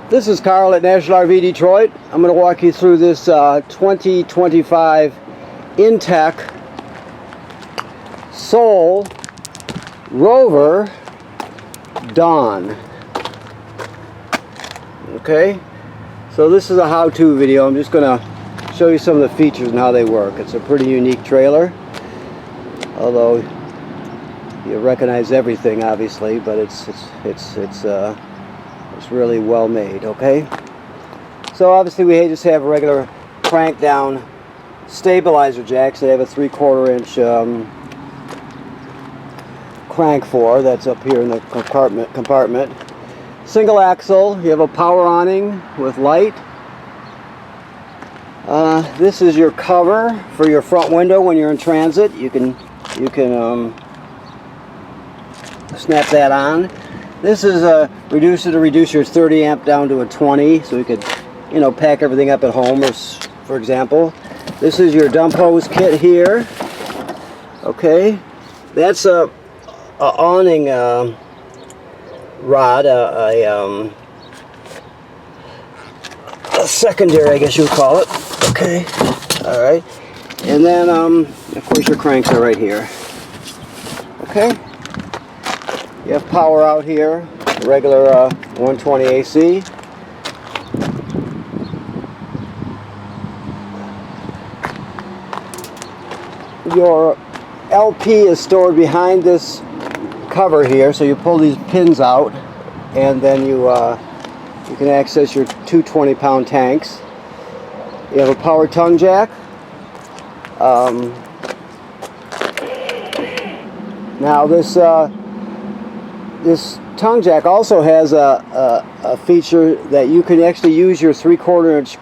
This is Carl at National RV Detroit. I'm going to walk you through this 2025 inTech Soul Rover Dawn. Okay, so this is a how-to video. I'm just going to show you some of the features and how they work. It's a pretty unique trailer, although you recognize everything obviously, but it's really well made. Okay, so obviously we just have a regular crank down stabilizer jacks. They have a 3/4 inch crank for that's up here in the compartment. Single axle. You have a power awning with light. This is your cover for your front window when you're in transit. You can snap that on. This is a reducer to reduce your 30 amp down to a 20, so you could, pack everything up at home, or for example. This is your dump hose kit here. Okay, that's a awning rod, a secondary, I guess you would call it. Okay, all right, and then of course your cranks are right here. Okay. You have power out here, regular 120 AC. Your LP is stored behind this cover here, so you pull these pins out, and then you can access your two 20-pound tanks. You have a power tongue jack. Now this tongue jack also has a feature that you can actually use your 3/4 inch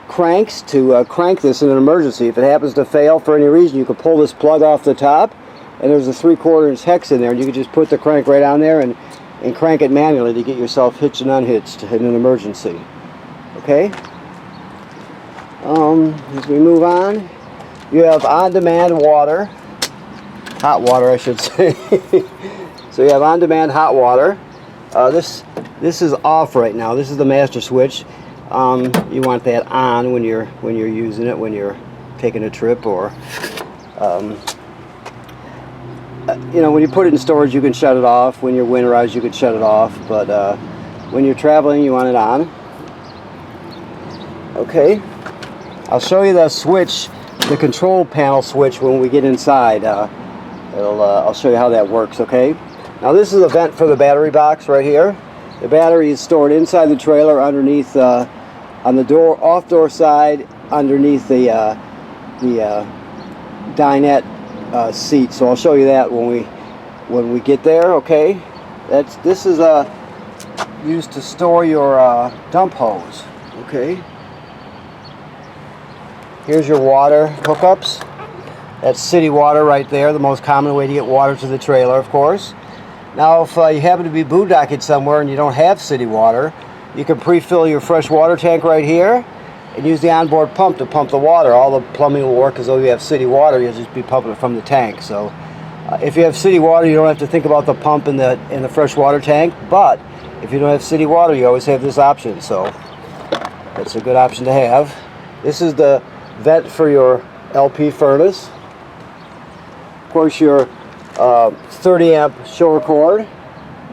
cranks to crank this in an emergency. If it happens to fail for any reason, you can pull this plug off the top, and there's a 3/4 inch hex in there, and you can just put the crank right on there and crank it manually to get yourself hitched and unhitched in an emergency. Okay? As we move on, you have on-demand water, hot water I should say. So you have on-demand hot water. This is off right now. This is the master switch. You want that on when you're using it, when you're taking a trip, or when you put it in storage, you can shut it off. When you're winterized, you can shut it off. But when you're traveling, you want it on. Okay. I'll show you the switch, the control panel switch, when we get inside. I'll show you how that works. Okay. Now this is a vent for the battery box right here. The battery is stored inside the trailer, underneath on the off-door side, underneath the dinette seat. So I'll show you that when we get there. Okay, this is used to store your dump hose. Okay. Here's your water hookups. That's city water right there, the most common way to get water to the trailer, of course. Now, if you happen to be boondocking somewhere and you don't have city water, you can pre-fill your fresh water tank right here and use the onboard pump to pump the water. All the plumbing will work as though you have city water. You'll just be pumping it from the tank. So, if you have city water, you don't have to think about the pump in the fresh water tank. But if you don't have city water, you always have this option. So, that's a good option to have. This is the vent for your LP furnace. Of course, your 30 amp shower cord.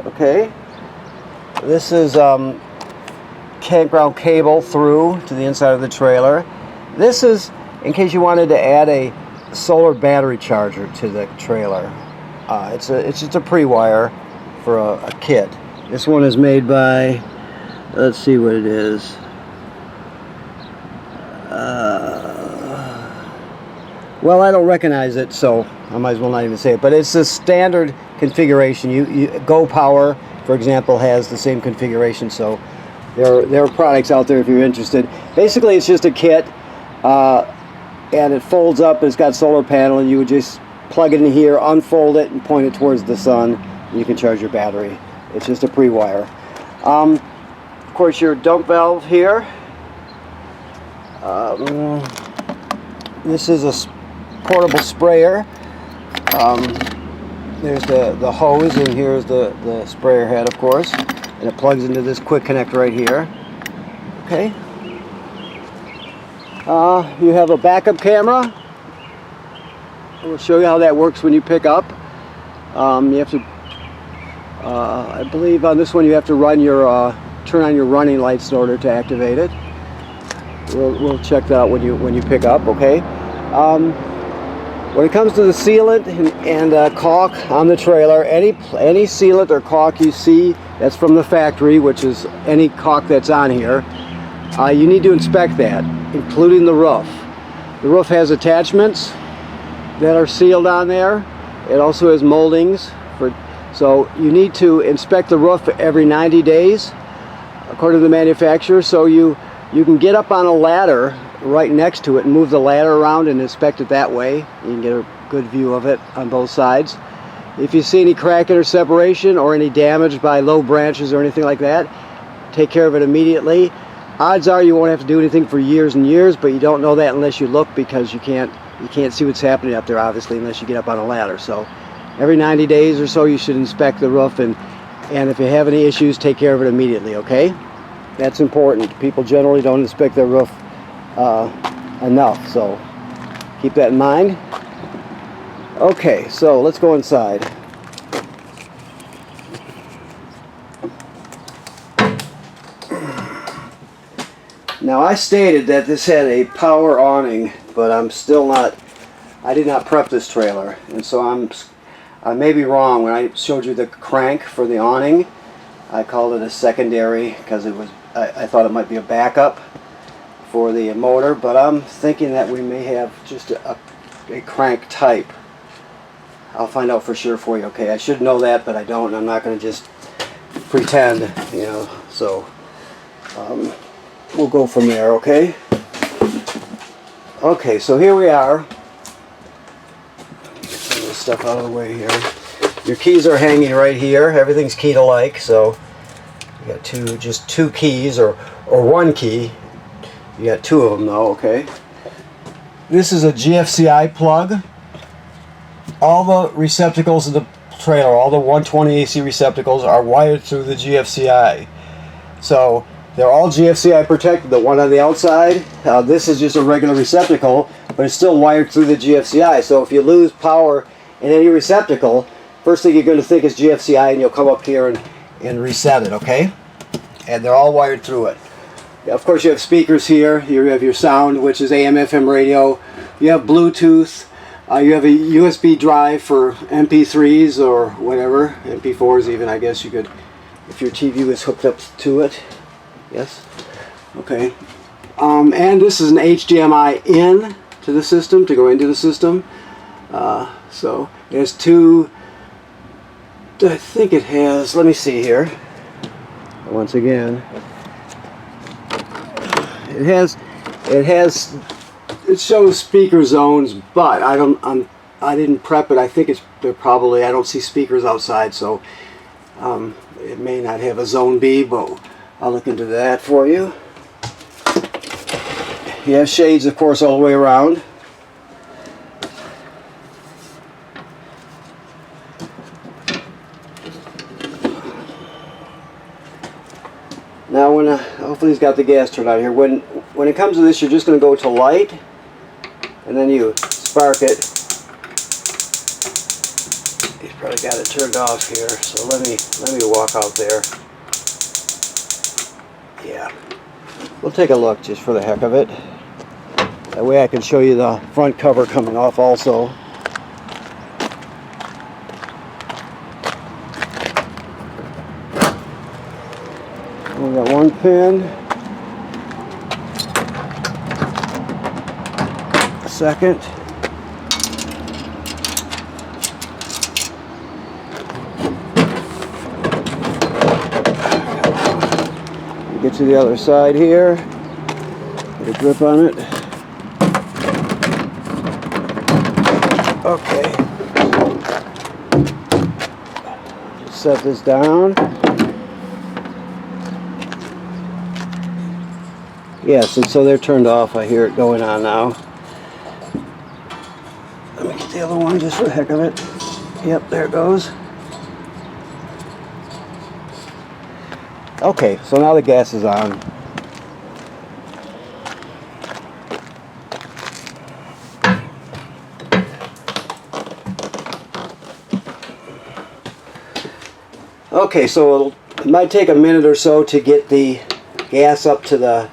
Okay, this is campground cable through to the inside of the trailer. This is in case you wanted to add a solar battery charger to the trailer. It's just a pre-wire for a kit. This one is made by, let's see what it is. Well, I don't recognize it, so I might as well not even say it. But it's a standard configuration. Go Power, for example, has the same configuration. So there are products out there if you're interested. Basically, it's just a kit, and it folds up. And it's got solar panel, and you would just plug it in here, unfold it, and point it towards the sun. And you can charge your battery. It's just a pre-wire. Of course, your dump valve here. This is a portable sprayer. There's the hose, and here's the sprayer head, of course. and it plugs into this quick connect right here. Okay. You have a backup camera. We'll show you how that works when you pick up. You have to, I believe on this one you have to run your, turn on your running lights in order to activate it. We'll check that out when you pick up. Okay. When it comes to the sealant and caulk on the trailer, any sealant or caulk you see that's from the factory, which is any caulk that's on here, you need to inspect that, including the roof. The roof has attachments that are sealed on there. It also has moldings, so you need to inspect the roof every 90 days, according to the manufacturer. So you can get up on a ladder right next to it and move the ladder around and inspect it that way. You can get a good view of it on both sides. If you see any cracking or separation or any damage by low branches or anything like that, take care of it immediately. Odds are you won't have to do anything for years and years, but you don't know that unless you look, because you can't see what's happening up there, obviously, unless you get up on a ladder. So every 90 days or so you should inspect the roof, and if you have any issues, take care of it immediately. Okay, that's important. People generally don't inspect their roof enough, so keep that in mind. Okay, so let's go inside. Now, I stated that this had a power awning, but I did not prep this trailer, and so I may be wrong. When I showed you the crank for the awning, I called it a secondary because I thought it might be a backup for the motor, but I'm thinking that we may have just a crank type. I'll find out for sure for you. Okay, I should know that, but I don't. I'm not going to just pretend, you know. So we'll go from there. Okay. Okay, so here we are. Get some of this stuff out of the way here. Your keys are hanging right here. Everything's keyed alike, so you got just two keys, or one key. You got two of them though. Okay. This is a GFCI plug. All the receptacles in the trailer, all the 120 AC receptacles, are wired through the GFCI. So they're all GFCI protected. The one on the outside, this is just a regular receptacle, but it's still wired through the GFCI. So if you lose power in any receptacle, first thing you're going to think is GFCI, and you'll come up here and reset it. Okay? And they're all wired through it. Of course, you have speakers here. You have your sound, which is AM/FM radio. You have Bluetooth. You have a USB drive for MP3s or whatever, MP4s even, I guess you could, if your TV was hooked up to it. Yes? Okay. And this is an HDMI in to the system, to go into the system. So it has two, I think it has, let me see here. Once again. It shows speaker zones, but I didn't prep it. I think they're probably, I don't see speakers outside, so it may not have a zone B, but I'll look into that for you. You have shades, of course, all the way around. Now, hopefully he's got the gas turned on here. When it comes to this, you're just going to go to light, and then you spark it. He's probably got it turned off here, so let me walk out there. Yeah, we'll take a look just for the heck of it. That way I can show you the front cover coming off also. We got one pin, a second, get to the other side here, get a grip on it. Okay, just set this down. Yes, and so they're turned off. I hear it going on now. Let me get the other one just for the heck of it. Yep, there it goes. Okay, so now the gas is on. Okay, so it might take a minute or so to get the gas up to the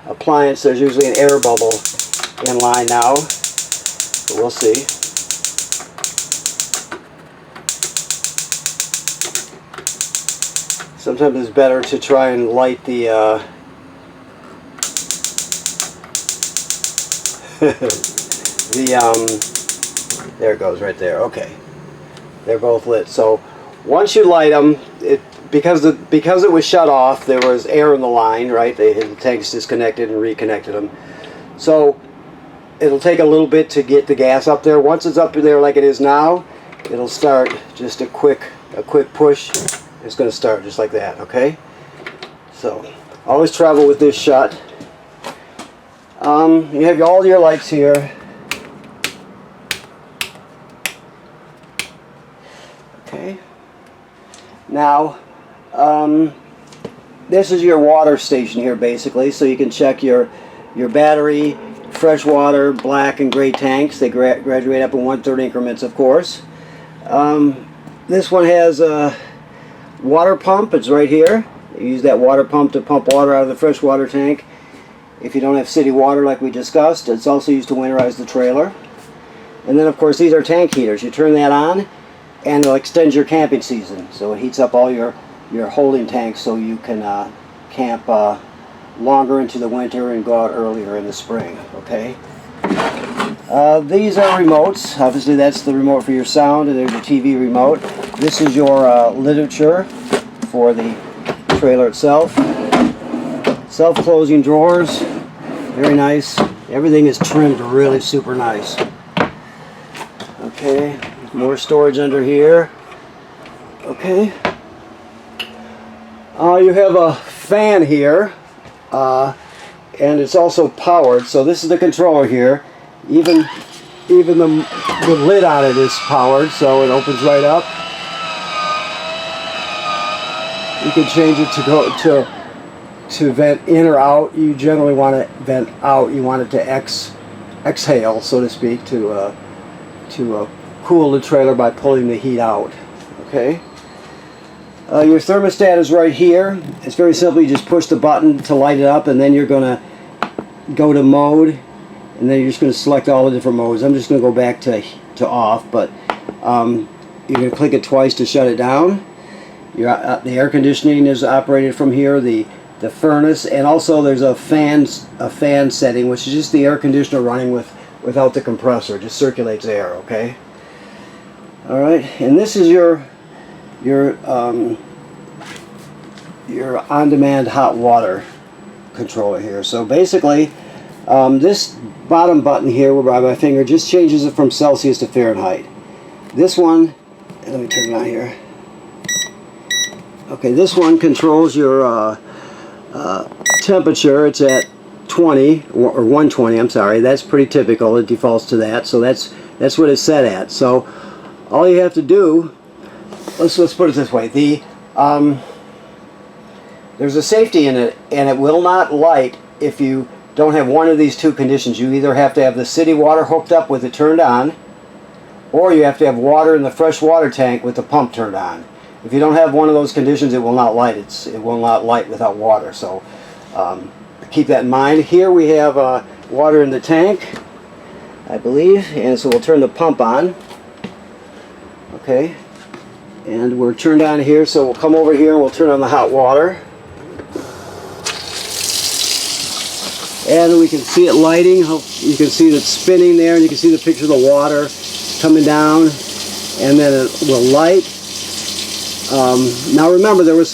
appliance. There's usually an air bubble in line now, but we'll see. Sometimes it's better to try and light the there it goes right there. Okay, they're both lit. So once you light them, because it was shut off, there was air in the line, right? The tanks disconnected and reconnected them. So it'll take a little bit to get the gas up there. Once it's up there like it is now, it'll start. Just a quick push. It's going to start just like that. Okay. So always travel with this shut. You have all your lights here. Okay. Now, this is your water station here, basically, so you can check your battery, fresh water, black and gray tanks. They graduate up in 1/3 increments, of course. This one has a water pump. It's right here. You use that water pump to pump water out of the fresh water tank. If you don't have city water, like we discussed, it's also used to winterize the trailer. And then, of course, these are tank heaters. You turn that on, and it'll extend your camping season. So it heats up all your holding tanks, so you can camp longer into the winter and go out earlier in the spring. Okay. These are remotes. Obviously, that's the remote for your sound, and there's your TV remote. This is your literature for the trailer itself. Self-closing drawers. Very nice. Everything is trimmed really super nice. Okay. More storage under here. Okay. You have a fan here, and it's also powered. So this is the controller here. Even the lid on it is powered, so it opens right up. You can change it to vent in or out. You generally want to vent out. You want it to exhale, so to speak, to cool the trailer by pulling the heat out. Okay. Your thermostat is right here. It's very simple. You just push the button to light it up, and then you're going to go to mode, and then you're just going to select all the different modes. I'm just going to go back to off, but you're going to click it twice to shut it down. The air conditioning is operated from here. The furnace, and also there's a fan setting, which is just the air conditioner running without the compressor. It just circulates air. Okay. All right, and this is your on-demand hot water controller here. So basically, this bottom button here by my finger just changes it from Celsius to Fahrenheit. This one, let me turn it on here. Okay, this one controls your temperature. It's at 20 or 120. I'm sorry. That's pretty typical. It defaults to that. So that's what it's set at. So all you have to do, let's put it this way. There's a safety in it, and it will not light if you don't have one of these two conditions. You either have to have the city water hooked up with it turned on, or you have to have water in the fresh water tank with the pump turned on. If you don't have one of those conditions, it will not light. It will not light without water. So keep that in mind. Here we have water in the tank, I believe, and so we'll turn the pump on. Okay, and we're turned on here, so we'll come over here and we'll turn on the hot water. And we can see it lighting. You can see that spinning there, and you can see the picture of the water coming down, and then it will light. Now remember, there was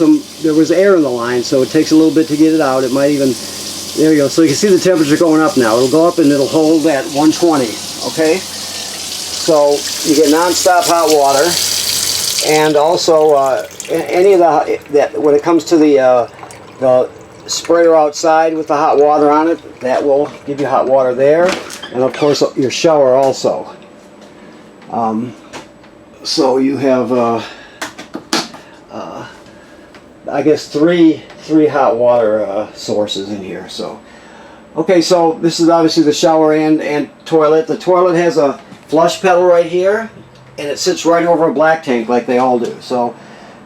air in the line, so it takes a little bit to get it out. It might even, there you go. So you can see the temperature going up now. It'll go up and it'll hold at 120. Okay, so you get non-stop hot water, and also any of that when it comes to the sprayer outside with the hot water on it, that will give you hot water there, and of course your shower also. So you have I guess three 3 hot water sources in here. So, okay, so this is obviously the shower and toilet. The toilet has a flush pedal right here, and it sits right over a black tank like they all do. So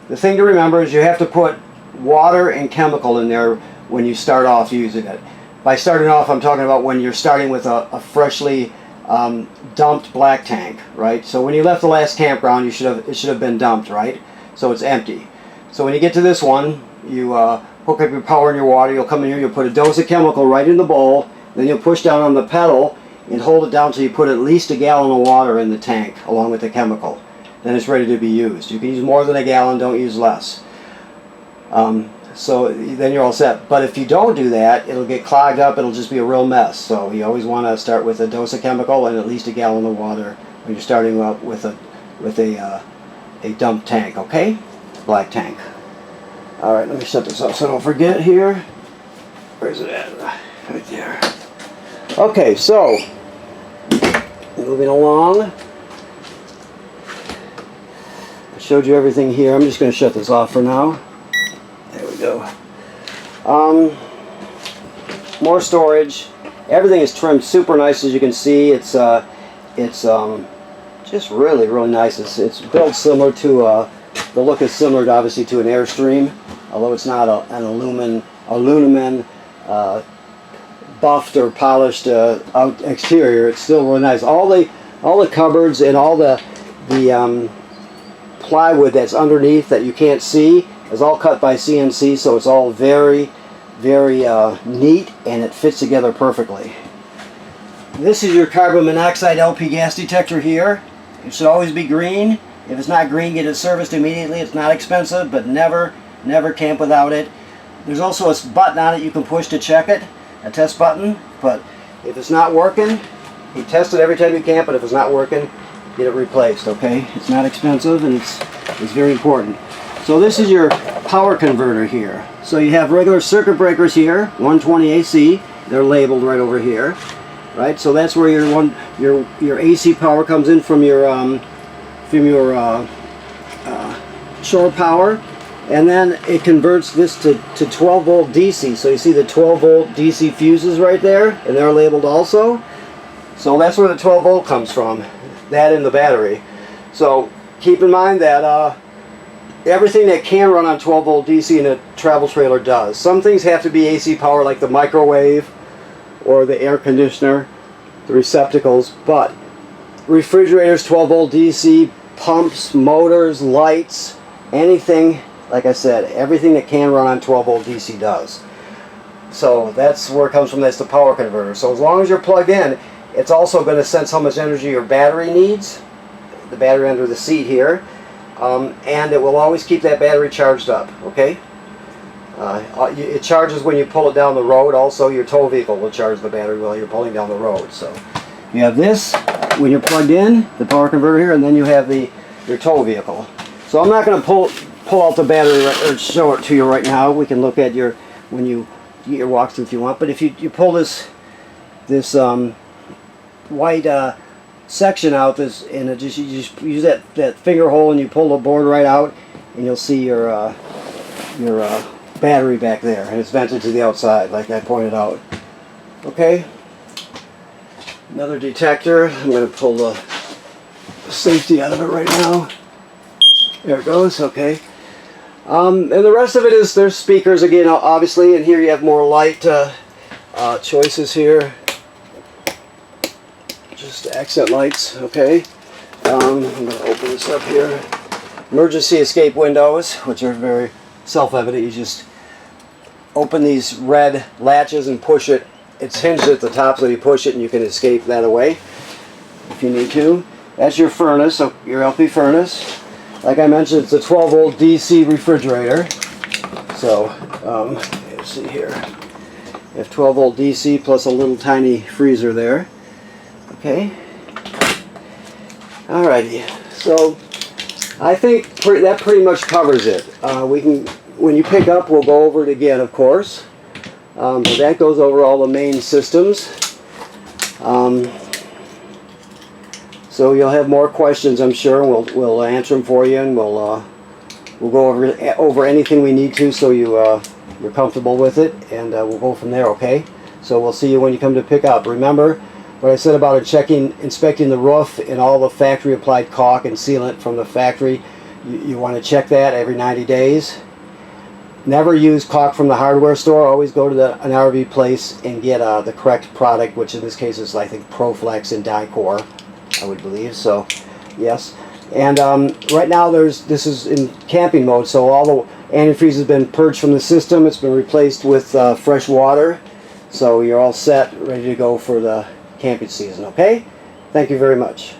the thing to remember is you have to put water and chemical in there when you start off using it. By starting off, I'm talking about when you're starting with a freshly dumped black tank, right? So when you left the last campground, it should have been dumped, right? So it's empty. So when you get to this one, you hook up your power and your water. You'll come in here, you'll put a dose of chemical right in the bowl, then you'll push down on the pedal and hold it down till you put at least a gallon of water in the tank along with the chemical. Then it's ready to be used. You can use more than a gallon, don't use less. So then you're all set. But if you don't do that, it'll get clogged up, it'll just be a real mess. So you always want to start with a dose of chemical and at least a gallon of water when you're starting up with a dump tank, okay? Black tank. Alright, let me shut this off so I don't forget here. Where's it at? Right there. Okay, so moving along. I showed you everything here. I'm just going to shut this off for now. There we go. More storage. Everything is trimmed super nice, as you can see. It's just really nice. It's built similar to the look is similar to, obviously, to an Airstream, although it's not an aluminum buffed or polished out exterior. It's still really nice. All the cupboards and all the plywood that's underneath that you can't see is all cut by CNC, so it's all very neat, and it fits together perfectly. This is your carbon monoxide LP gas detector here. It should always be green. If it's not green, get it serviced immediately. It's not expensive, but never camp without it. There's also a button on it you can push to check it, a test button. But if it's not working, you test it every time you camp, but if it's not working, get it replaced, okay? It's not expensive, and it's very important. So this is your power converter here. So you have regular circuit breakers here, 120 AC. They're labeled right over here, right? So that's where your AC power comes in from your shore power, and then it converts this to 12 volt DC. So you see the 12 volt DC fuses right there, and they're labeled also. So that's where the 12 volt comes from, that in the battery. So keep in mind that everything that can run on 12 volt DC in a travel trailer does. Some things have to be AC power, like the microwave or the air conditioner, the receptacles, but refrigerators, 12 volt DC, pumps, motors, lights, anything, like I said, everything that can run on 12 volt DC does. So that's where it comes from. That's the power converter. So as long as you're plugged in, it's also going to sense how much energy your battery needs, the battery under the seat here, and it will always keep that battery charged up, okay? It charges when you pull it down the road. Also, your tow vehicle will charge the battery while you're pulling down the road. So you have this when you're plugged in, the power converter here, and then you have your tow vehicle. So I'm not going to pull out the battery or show it to you right now. We can look at when you get your walkthrough if you want. But if you pull this white section out, and you just use that finger hole and you pull the board right out, and you'll see your battery back there, and it's vented to the outside like I pointed out. Okay, another detector. I'm going to pull the safety out of it right now. There it goes. Okay, and the rest of it is, there's speakers again, obviously, and here you have more light choices here. Just accent lights, okay. I'm going to open this up here. Emergency escape windows, which are very self-evident. You just open these red latches and push it. It's hinged at the top, so you push it and you can escape that away if you need to. That's your furnace, your LP furnace. Like I mentioned, it's a 12 volt DC refrigerator. So, let's see here. You have 12 volt DC plus a little tiny freezer there. Okay. Alrighty. So I think that pretty much covers it. When you pick up, we'll go over it again, of course. But that goes over all the main systems. So you'll have more questions, I'm sure. We'll answer them for you, and we'll go over anything we need to, so you you're comfortable with it, and we'll go from there, okay? So we'll see you when you come to pick up. Remember what I said about inspecting the roof and all the factory applied caulk and sealant from the factory. You want to check that every 90 days. Never use caulk from the hardware store. Always go to an RV place and get the correct product, which in this case is, I think, Proflex and Dicor, I would believe. So, yes. And right now this is in camping mode, so all the antifreeze has been purged from the system. It's been replaced with fresh water. So you're all set, ready to go for the camping season, okay? Thank you very much.